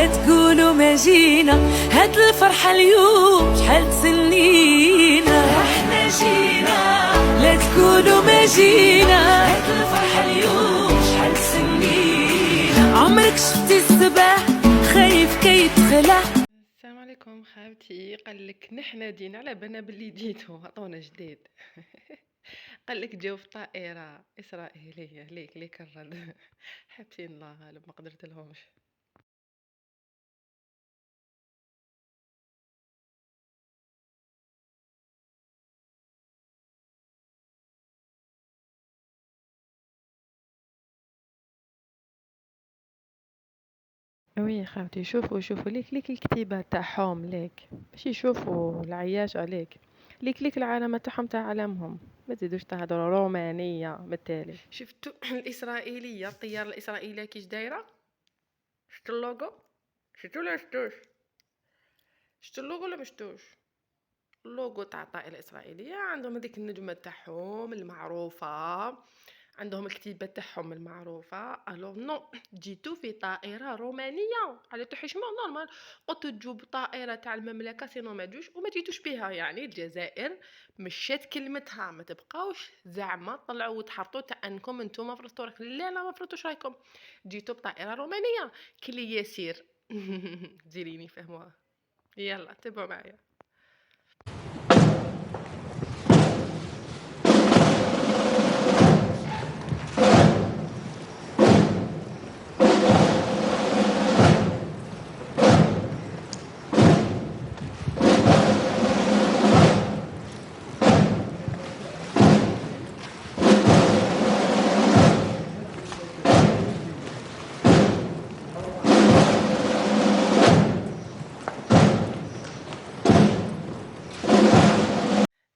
تقولوا ما جينا هاد الفرحة اليوم شحال تسنينا احنا جينا لا تقولوا ما جينا هاد الفرحة اليوم شحال تسنينا عمرك شفتي الصباح خايف كيتخلع. السلام عليكم خاوتي. قال لك نحنا دينا على بالنا باللي جيتو عطونا جديد. قال لك جاو في طائره اسرائيليه ليك الرد. حابسين الله غالب ما قدرت لهمش. وي خاوتي شوفوا ليك الكتيبه تاعهم ليك باش يشوفوا العياش عليك. ليك العلامه تاعهم تاع علامهم. ما تزيدوش تهضروا رومانيه بالتالي. شفتوا الاسرائيليه الطياره الاسرائيليه كيش دايره؟ شفتوا اللوغو؟ شفتوا ولا شفتوش؟ شفتوا اللوغو ولا مشتوش؟ اللوغو تاع الطائرة الإسرائيلية عندهم هذيك النجمة تاعهم المعروفة، عندهم الكتيبة تاعهم المعروفة. الو نو جيتو في طائرة رومانية على تحشمة نورمال. قلت تجوا بطائرة تاع المملكة سينو ما تجوش وما جيتوش بها. يعني الجزائر مشات كلمتها، ما تبقاوش زعما طلعوا وتحرطوا تاع انكم انتم فرضتوا راك. لا ما فرضتوش رايكم، جيتو بطائرة رومانية كلي يسير. ديريني فهموها. يلا تبعوا معايا.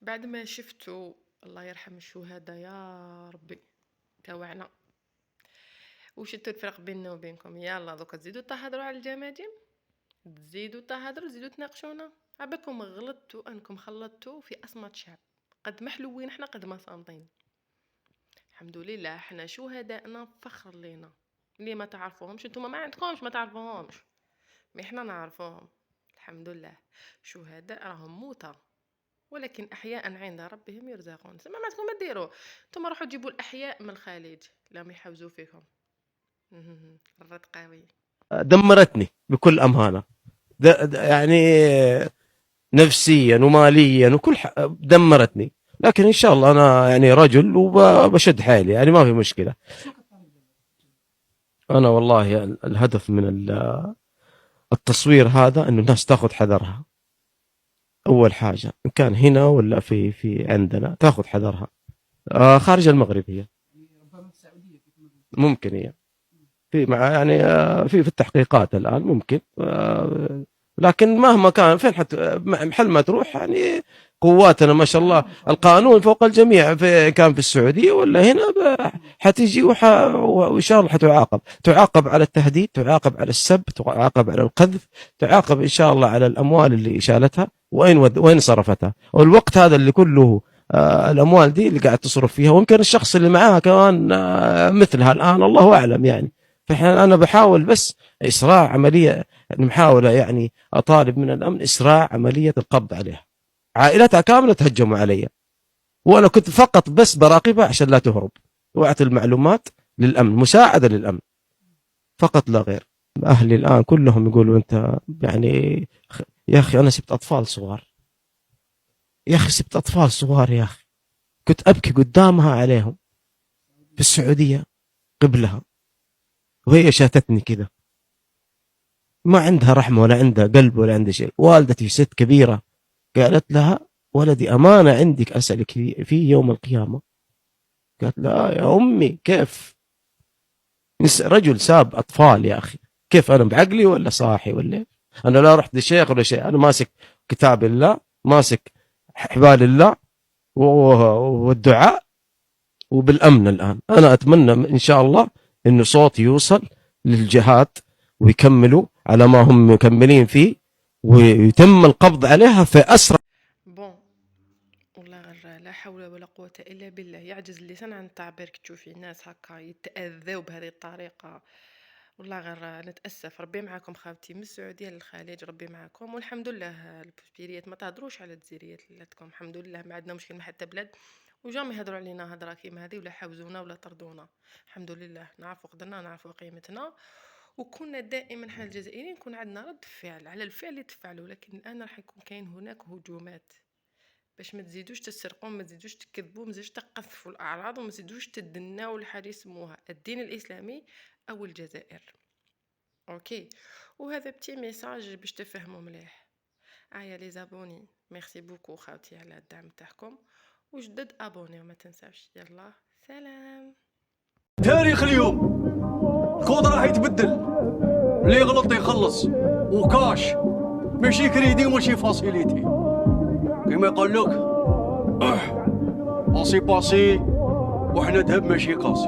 بعد ما شفتوا الله يرحم الشهداء يا ربي توعنا، وشتوا الفرق بيننا وبينكم. يلا دوكا تزيدوا تهضروا على الجماجم، تزيدوا تهضروا، تزيدوا تناقشونا. عباكم غلطتوا انكم خلطتوا في اصمت شعب. قد ما حلوين احنا قد ما صامتين. الحمد لله احنا شهدائنا فخر لينا. اللي ما تعرفوهمش انتم ما عندكمش ما تعرفوهمش، مي احنا نعرفوهم. الحمد لله شهداء راهم موتى ولكن احياء عند ربهم يرزقون. ما معناتكم ما ديروا نتوما روحوا تجيبوا الاحياء من الخليج لا يحوزوا فيكم. الرد قوي. دمرتني بكل أمانة. يعني نفسيا وماليا وكل دمرتني. لكن إن شاء الله أنا يعني رجل وبشد حيلي، يعني ما في مشكلة. أنا والله الهدف من التصوير هذا إنه الناس تأخذ حذرها. أول حاجة إن كان هنا ولا في عندنا تأخذ حذرها. خارج المغرب هي ممكن هي في مع يعني في التحقيقات الآن ممكن. لكن مهما كان فين محل ما تروح يعني قواتنا ما شاء الله القانون فوق الجميع، كان في السعودية ولا هنا حتيجي وإن شاء الله تعاقب على التهديد، تعاقب على السب، تعاقب على القذف، تعاقب إن شاء الله على الأموال اللي شالتها وين صرفتها. والوقت هذا اللي كله الأموال دي اللي قاعد تصرف فيها، ويمكن الشخص اللي معاها كمان مثلها الآن الله أعلم يعني. أنا بحاول بس إسراع عملية، محاولة يعني أطالب من الأمن إسراع عملية القبض عليها. عائلتها كاملة تهجموا علي وأنا كنت فقط بس براقبها عشان لا تهرب، وأعطي المعلومات للأمن، مساعدة للأمن فقط لا غير. أهلي الآن كلهم يقولوا أنت يعني يا أخي أنا سبت أطفال صغار، يا أخي سبت أطفال صغار، يا أخي كنت أبكي قدامها عليهم في السعودية قبلها، وهي شاتتني كذا ما عندها رحمة ولا عندها قلب ولا عندها شيء. والدتي ست كبيرة قالت لها ولدي أمانة عندك أسألك في يوم القيامة. قالت لا يا أمي كيف رجل ساب أطفال يا أخي، كيف أنا بعقلي ولا صاحي ولا أنا لا رحت لشيخ ولا شيء، أنا ماسك كتاب الله، ماسك حبال الله والدعاء وبالأمن. الآن أنا أتمنى إن شاء الله إنه صوتي يوصل للجهات ويكملوا على ما هم مكملين فيه ويتم القبض عليها في أسرع. بون والله غير لا حول ولا قوة إلا بالله. يعجز اللسان عن التعبير كي تشوفي الناس هكا يتأذوا بهذه الطريقة. والله غير نتأسف. ربي معاكم خاوتي من السعودية للخليج، ربي معاكم. والحمد لله البوسبيريات ما تهضروش على الجزيريات لاتكم، الحمد لله ما عندنا مشكل مع حتى بلاد، وجامي يهضروا علينا هضره كيما هذه ولا حاوزونا ولا طردونا. الحمد لله نعرفوا قدرنا، نعرفوا قيمتنا، وكنا دائما حنا الجزائريين كون عندنا رد فعل على الفعل اللي تفعلوا. لكن الان راح يكون كاين هناك هجومات باش ما تزيدوش تسرقوا، ما تزيدوش تكذبوا، ما تزيدوش تقذفوا الاعراض، وما تزيدوش تدناو الحاجه يسموها الدين الاسلامي او الجزائر. اوكي، وهذا بتي ميساج باش تفهموا مليح. لي زابوني، ميرسي بوكو خاوتي على الدعم تاعكم، وجدد ابوني وما تنساوش. يلا سلام. تاريخ اليوم الكود راح يتبدل، اللي يغلط يخلص، وكاش ماشي كريدي وماشي فاسيليتي. كيما يقول لك باسي باسي وحنا ذهب ماشي قاسي.